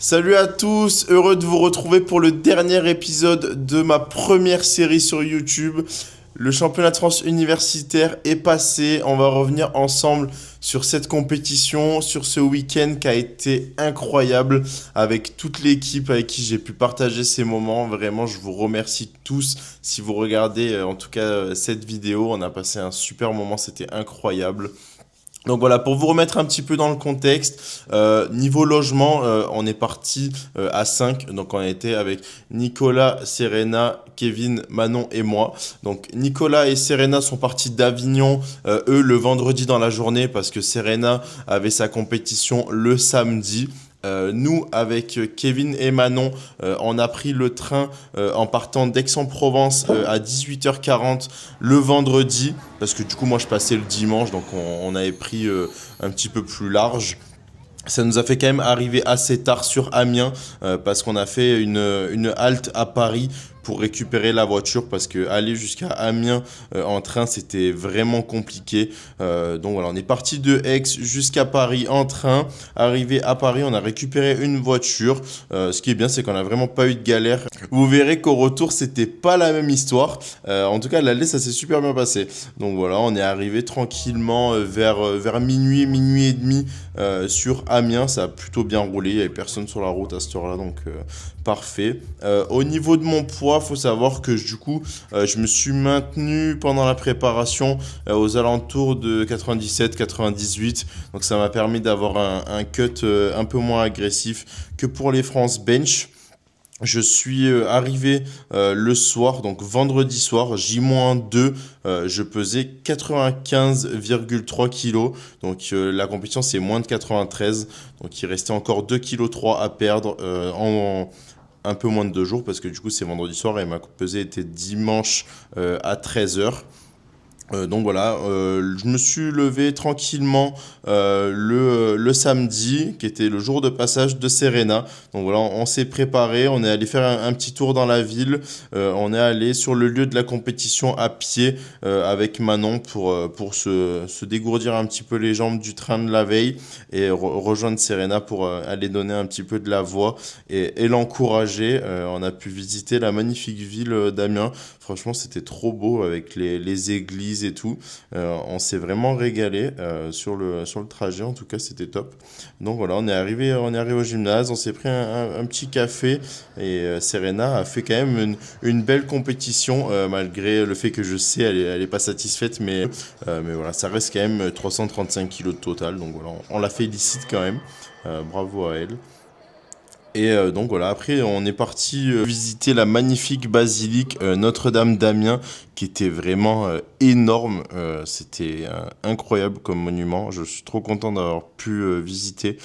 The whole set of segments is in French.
Salut à tous, heureux de vous retrouver pour le dernier épisode de ma première série sur YouTube. Le championnat de France universitaire est passé, on va revenir ensemble sur cette compétition, sur ce week-end qui a été incroyable avec toute l'équipe avec qui j'ai pu partager ces moments. Vraiment, je vous remercie tous si vous regardez en tout cas cette vidéo. On a passé un super moment, c'était incroyable. Donc voilà, pour vous remettre un petit peu dans le contexte, niveau logement, on est parti à 5. Donc on a été avec Nicolas, Serena, Kevin, Manon et moi. Donc Nicolas et Serena sont partis d'Avignon, eux le vendredi dans la journée parce que Serena avait sa compétition le samedi. Nous, avec Kevin et Manon, on a pris le train en partant d'Aix-en-Provence à 18h40 le vendredi, parce que du coup, moi, je passais le dimanche, donc on avait pris un petit peu plus large. Ça nous a fait quand même arriver assez tard sur Amiens parce qu'on a fait une halte à Paris pour récupérer la voiture parce que aller jusqu'à Amiens en train c'était vraiment compliqué. Donc voilà, on est parti de Aix jusqu'à Paris en train. Arrivé à Paris, on a récupéré une voiture. Ce qui est bien, c'est qu'on a vraiment pas eu de galère. Vous verrez qu'au retour, c'était pas la même histoire. En tout cas, l'aller, ça s'est super bien passé. Donc voilà, on est arrivé tranquillement vers minuit, minuit et demi sur Amiens. Ça a plutôt bien roulé. Il n'y avait personne sur la route à cette heure-là, donc parfait. Au niveau de mon poids, faut savoir que du coup, je me suis maintenu pendant la préparation aux alentours de 97-98. Donc ça m'a permis d'avoir un cut un peu moins agressif que pour les France Bench. Je suis arrivé le soir, donc vendredi soir, J-2, je pesais 95,3 kg. Donc la compétition c'est moins de 93. Donc il restait encore 2,3 kg à perdre en un peu moins de 2 jours parce que du coup c'est vendredi soir et ma pesée était dimanche à 13h. Donc voilà, je me suis levé tranquillement le samedi, qui était le jour de passage de Serena. Donc voilà, on s'est préparé, on est allé faire un petit tour dans la ville, on est allé sur le lieu de la compétition à pied avec Manon pour se dégourdir un petit peu les jambes du train de la veille et rejoindre Serena pour aller donner un petit peu de la voix et l'encourager. On a pu visiter la magnifique ville d'Amiens. Franchement, c'était trop beau avec les églises et tout. On s'est vraiment régalé sur le trajet. En tout cas, c'était top. Donc voilà, on est arrivé au gymnase. On s'est pris un petit café et Serena a fait quand même une belle compétition malgré le fait que je sais elle est pas satisfaite, mais voilà, ça reste quand même 335 kilos de total. Donc voilà, on la félicite quand même. Bravo à elle. Et donc voilà, après on est parti visiter la magnifique basilique Notre-Dame d'Amiens qui était vraiment énorme. C'était incroyable comme monument. Je suis trop content d'avoir pu visiter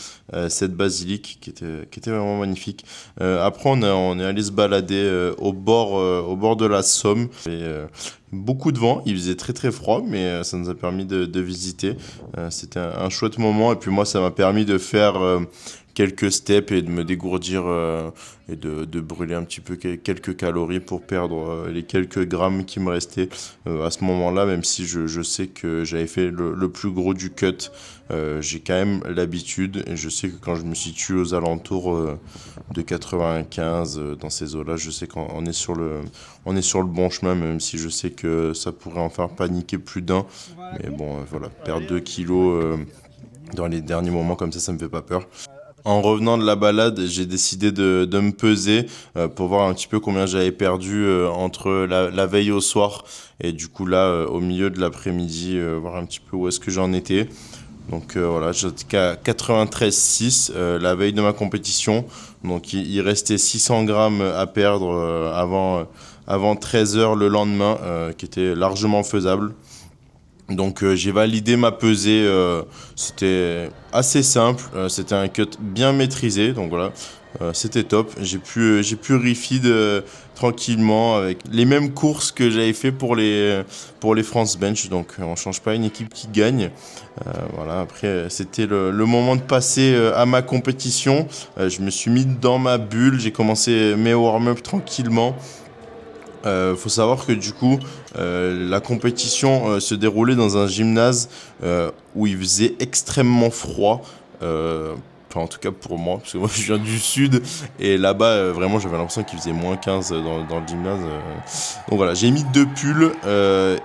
cette basilique qui était vraiment magnifique. Après on est allé se balader au bord de la Somme. Et, beaucoup de vent, il faisait très très froid, mais ça nous a permis de visiter. C'était un chouette moment et puis moi ça m'a permis de faire quelques steps et de me dégourdir et de brûler un petit peu quelques calories pour perdre les quelques grammes qui me restaient à ce moment-là, même si je sais que j'avais fait le plus gros du cut. J'ai quand même l'habitude et je sais que quand je me situe aux alentours de 95 dans ces eaux-là, je sais qu'on est sur on est sur le bon chemin, même si je sais que ça pourrait en faire paniquer plus d'un. Mais bon, voilà, perdre 2 kilos dans les derniers moments comme ça me fait pas peur. En revenant de la balade, j'ai décidé de me peser pour voir un petit peu combien j'avais perdu entre la veille au soir et du coup là au milieu de l'après-midi, voir un petit peu où est-ce que j'en étais. Donc voilà, j'étais qu'à 93,6 la veille de ma compétition. Donc il restait 600 grammes à perdre avant 13 heures le lendemain, qui était largement faisable. Donc j'ai validé ma pesée, c'était assez simple, c'était un cut bien maîtrisé, donc voilà, c'était top. J'ai pu refeed tranquillement avec les mêmes courses que j'avais fait pour les France Bench, donc on change pas une équipe qui gagne. Voilà, après c'était le moment de passer à ma compétition. Je me suis mis dans ma bulle, j'ai commencé mes warm-up tranquillement. Faut savoir que du coup, la compétition se déroulait dans un gymnase où il faisait extrêmement froid. Enfin, en tout cas pour moi, parce que moi je viens du sud et là-bas vraiment j'avais l'impression qu'il faisait moins 15 dans le gymnase. Donc voilà, j'ai mis 2 pulls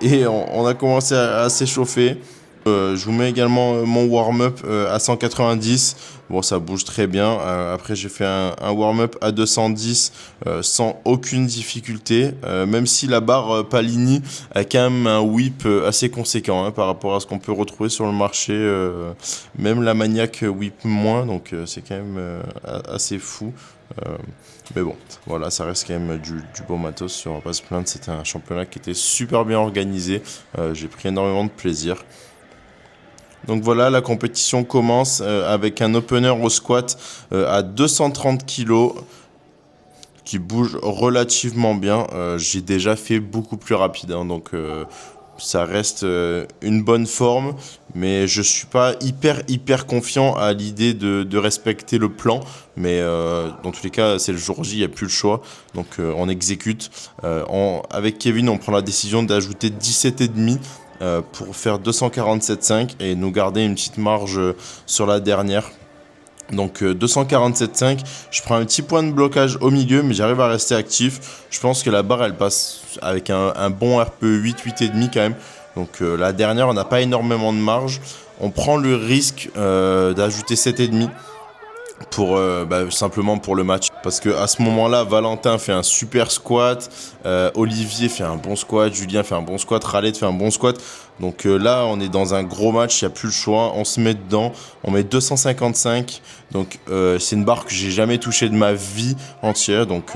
et on a commencé à s'échauffer. Je vous mets également mon warm-up à 190. Bon, ça bouge très bien. Après, j'ai fait un warm-up à 210 sans aucune difficulté. Même si la barre Palini a quand même un whip assez conséquent par rapport à ce qu'on peut retrouver sur le marché. Même la Maniac whip moins, donc c'est quand même assez fou. Mais bon, voilà, ça reste quand même du beau matos. On va pas se plaindre. C'était un championnat qui était super bien organisé. J'ai pris énormément de plaisir. Donc voilà, la compétition commence avec un opener au squat à 230 kg qui bouge relativement bien. J'ai déjà fait beaucoup plus rapide, donc ça reste une bonne forme, mais je suis pas hyper confiant à l'idée de respecter le plan. Mais dans tous les cas, c'est le jour J, il n'y a plus le choix, donc on exécute. Avec Kevin, on prend la décision d'ajouter 17,5 pour faire 247,5 et nous garder une petite marge sur la dernière. Donc 247,5, je prends un petit point de blocage au milieu, mais j'arrive à rester actif. Je pense que la barre, elle passe avec un bon RPE 8, 8,5 quand même. Donc la dernière, on n'a pas énormément de marge. On prend le risque d'ajouter 7,5 pour simplement pour le match, parce que à ce moment-là, Valentin fait un super squat, Olivier fait un bon squat, Julien fait un bon squat, Raled fait un bon squat. Donc là, on est dans un gros match, il n'y a plus le choix, on se met dedans, on met 255. Donc c'est une barre que j'ai jamais touchée de ma vie entière. Donc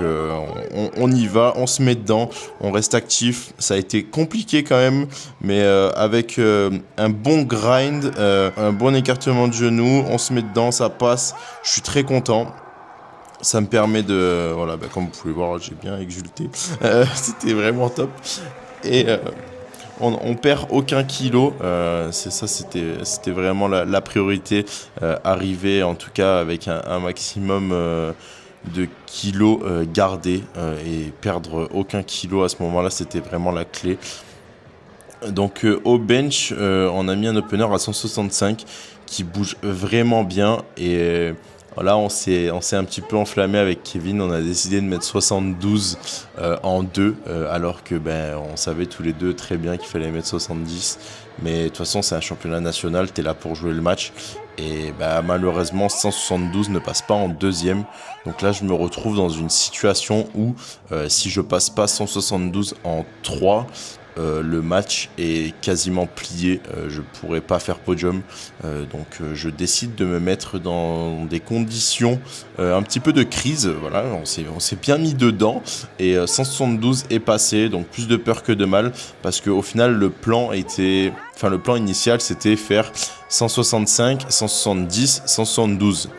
on y va, on se met dedans, on reste actif. Ça a été compliqué quand même, mais avec un bon grind, un bon écartement de genoux, on se met dedans, ça passe. Je suis très content. Ça me permet de... Voilà, comme vous pouvez voir, j'ai bien exulté. C'était vraiment top. Et on perd aucun kilo. C'était vraiment la priorité. Arriver, en tout cas, avec un maximum de kilos gardés. Et perdre aucun kilo à ce moment-là, c'était vraiment la clé. Donc au bench, on a mis un opener à 165 qui bouge vraiment bien. Et... Là, on s'est un petit peu enflammé avec Kevin. On a décidé de mettre 72 en 2, alors que on savait tous les deux très bien qu'il fallait mettre 70. Mais de toute façon, c'est un championnat national, t'es là pour jouer le match. Et malheureusement, 172 ne passe pas en deuxième. Donc là, je me retrouve dans une situation où si je passe pas 172 en 3, le match est quasiment plié, je pourrais pas faire podium, donc je décide de me mettre dans des conditions un petit peu de crise. Voilà, on s'est bien mis dedans et 172 est passé, donc plus de peur que de mal, parce qu'au final le plan initial c'était faire 165, 170, 172.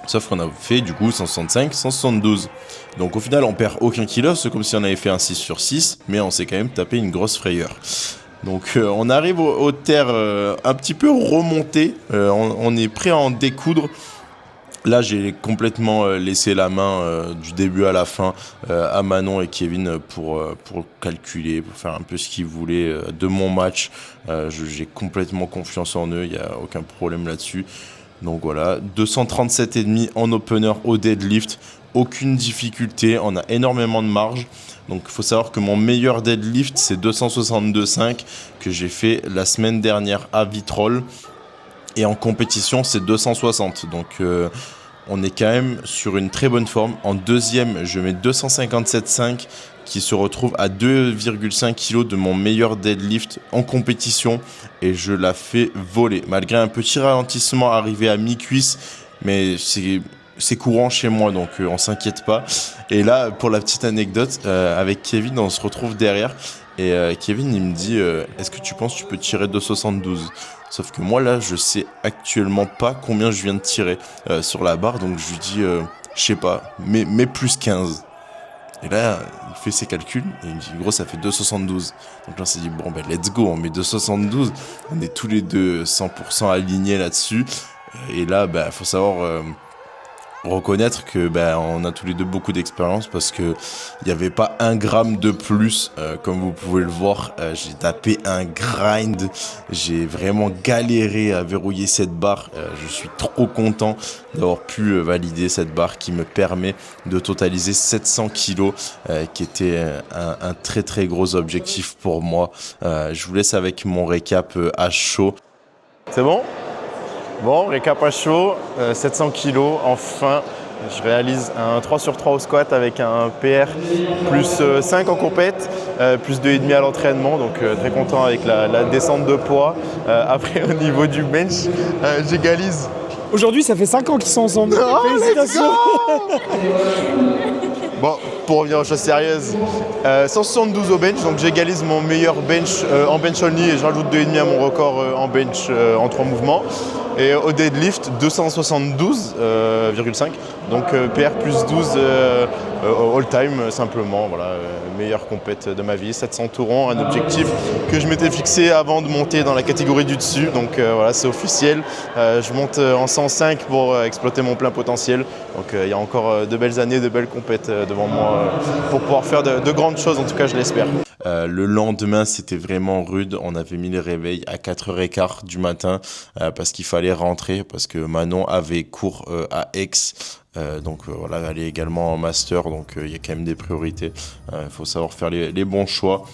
Sauf qu'on a fait du coup 165, 172. Donc au final on perd aucun kilo, c'est comme si on avait fait un 6 sur 6, mais on s'est quand même tapé une grosse frayeur. Donc on arrive aux terres un petit peu remontées, on est prêt à en découdre. Là j'ai complètement laissé la main du début à la fin à Manon et Kevin pour calculer, pour faire un peu ce qu'ils voulaient de mon match. J'ai complètement confiance en eux, il n'y a aucun problème là-dessus. Donc voilà, 237,5 en opener au deadlift, aucune difficulté, on a énormément de marge. Donc il faut savoir que mon meilleur deadlift c'est 262,5 que j'ai fait la semaine dernière à Vitrolles. Et en compétition c'est 260, donc on est quand même sur une très bonne forme. En deuxième je mets 257,5 qui se retrouve à 2,5 kg de mon meilleur deadlift en compétition et je la fais voler. Malgré un petit ralentissement arrivé à mi-cuisse, mais c'est courant chez moi, donc on s'inquiète pas. Et là, pour la petite anecdote, avec Kevin, on se retrouve derrière et Kevin, il me dit est-ce que tu penses que tu peux tirer 272 ? Sauf que moi, là, je sais actuellement pas combien je viens de tirer sur la barre, donc je lui dis je sais pas, mais plus 15. Et là, il fait ses calculs et il me dit gros ça fait 2,72. Donc là on s'est dit bon let's go, on met 2,72. On est tous les deux 100% alignés là-dessus. Et là faut savoir reconnaître que on a tous les deux beaucoup d'expérience parce que il n'y avait pas un gramme de plus, comme vous pouvez le voir. J'ai tapé un grind, j'ai vraiment galéré à verrouiller cette barre. Je suis trop content d'avoir pu valider cette barre qui me permet de totaliser 700 kilos, qui était un très très gros objectif pour moi. Je vous laisse avec mon récap à chaud. C'est bon? Bon, récap à chaud, 700 kg, enfin, je réalise un 3 sur 3 au squat avec un PR plus 5 en compète, plus 2,5 à l'entraînement, donc très content avec la descente de poids. Après, au niveau du bench, j'égalise. Aujourd'hui, ça fait 5 ans qu'ils sont ensemble. Félicitations. Bon, pour revenir aux choses sérieuses, 172 au bench, donc j'égalise mon meilleur bench en bench only et je rajoute 2,5 à mon record en bench en 3 mouvements. Et au deadlift, 272,5, donc PR plus 12 all time simplement, voilà, meilleure compète de ma vie, 700 tourons, un objectif que je m'étais fixé avant de monter dans la catégorie du dessus, donc voilà, c'est officiel, je monte en 105 pour exploiter mon plein potentiel, donc il y a encore de belles années, de belles compètes devant moi pour pouvoir faire de grandes choses, en tout cas je l'espère. Le lendemain, c'était vraiment rude. On avait mis les réveils à 4h15 du matin parce qu'il fallait rentrer, parce que Manon avait cours à Aix. Donc voilà, elle est également en master, donc il y a quand même des priorités. Il faut savoir faire les bons choix.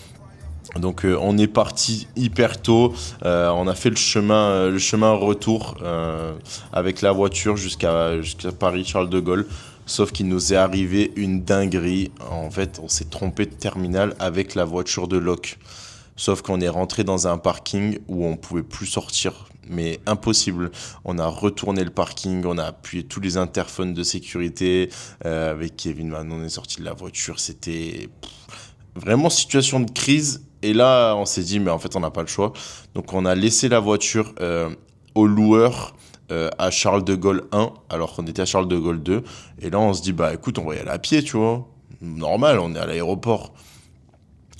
Donc on est parti hyper tôt, on a fait le chemin retour avec la voiture jusqu'à Paris Charles de Gaulle. Sauf qu'il nous est arrivé une dinguerie. En fait, on s'est trompé de terminal avec la voiture de loc. Sauf qu'on est rentré dans un parking où on pouvait plus sortir. Mais impossible. On a retourné le parking, on a appuyé tous les interphones de sécurité. Avec Kevin Manon, on est sorti de la voiture. C'était vraiment situation de crise. Et là, on s'est dit, mais en fait, on n'a pas le choix. Donc, on a laissé la voiture au loueur. À Charles de Gaulle 1, alors qu'on était à Charles de Gaulle 2. Et là, on se dit, écoute, on va y aller à pied, tu vois. Normal, on est à l'aéroport.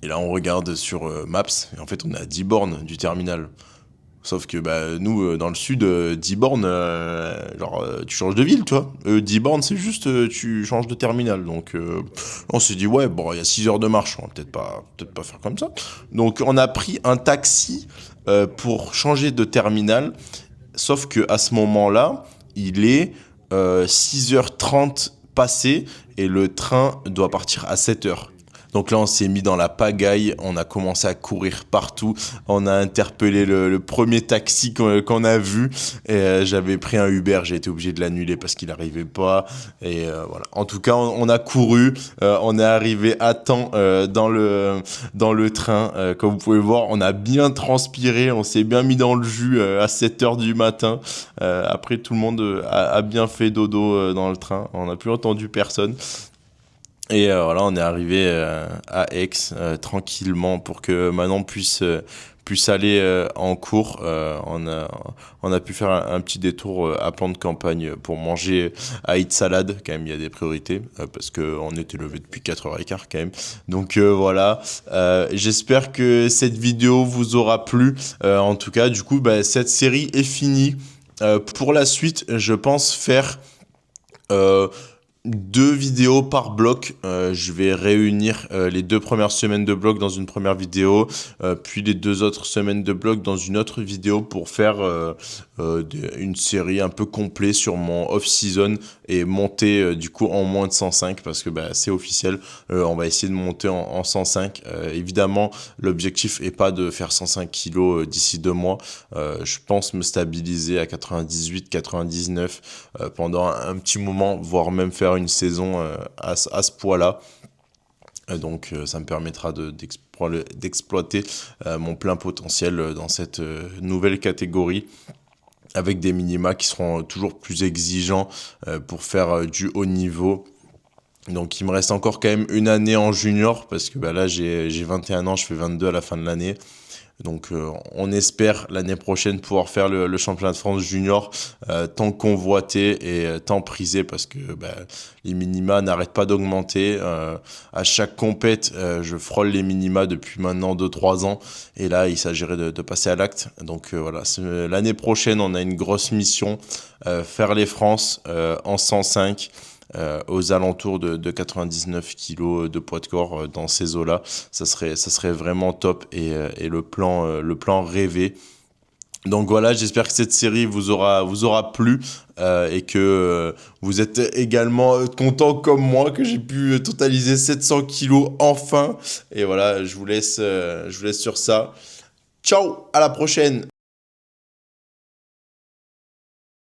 Et là, on regarde sur Maps, et en fait, on est à 10 bornes du terminal. Sauf que nous, dans le sud, 10 bornes, tu changes de ville, tu vois. 10 bornes, c'est juste, tu changes de terminal. Donc, on s'est dit, ouais, bon, il y a 6 heures de marche, on va peut-être pas faire comme ça. Donc, on a pris un taxi pour changer de terminal. Sauf qu'à ce moment-là, il est 6h30 passé et le train doit partir à 7h. Donc là, on s'est mis dans la pagaille, on a commencé à courir partout, on a interpellé le premier taxi qu'on a vu, et j'avais pris un Uber, j'ai été obligé de l'annuler parce qu'il n'arrivait pas, et voilà. En tout cas, on a couru, on est arrivé à temps dans le train, comme vous pouvez voir, on a bien transpiré, on s'est bien mis dans le jus à 7h du matin, après tout le monde a bien fait dodo dans le train, on n'a plus entendu personne. Et voilà, on est arrivé à Aix tranquillement pour que Manon puisse aller en cours. On a pu faire un petit détour à plan de campagne pour manger à Eat Salad. Quand même, il y a des priorités parce qu'on était levé depuis 4h15 quand même. Donc voilà, j'espère que cette vidéo vous aura plu. En tout cas, du coup, cette série est finie. Pour la suite, je pense faire 2 vidéos par bloc. Je vais réunir les 2 premières semaines de bloc dans une première vidéo, puis les 2 autres semaines de bloc dans une autre vidéo pour faire une série un peu complète sur mon off-season et monter du coup en moins de 105 parce que c'est officiel. On va essayer de monter en 105. Évidemment, l'objectif est pas de faire 105 kilos d'ici 2 mois. Je pense me stabiliser à 98, 99 pendant un petit moment, voire même faire une saison à ce poids-là. Donc ça me permettra d'exploiter mon plein potentiel dans cette nouvelle catégorie avec des minima qui seront toujours plus exigeants pour faire du haut niveau. Donc il me reste encore quand même une année en junior parce que là j'ai 21 ans, je fais 22 à la fin de l'année. Donc on espère l'année prochaine pouvoir faire le championnat de France junior tant convoité et tant prisé parce que les minima n'arrêtent pas d'augmenter. À chaque compète, je frôle les minima depuis maintenant 2-3 ans et là il s'agirait de passer à l'acte. Donc voilà, l'année prochaine on a une grosse mission, faire les France en 105. Aux alentours de 99 kilos de poids de corps dans ces eaux-là, ça serait vraiment top et le plan rêvé. Donc voilà, j'espère que cette série vous aura plu et que vous êtes également content comme moi que j'ai pu totaliser 700 kilos enfin. Et voilà, je vous laisse sur ça. Ciao, à la prochaine.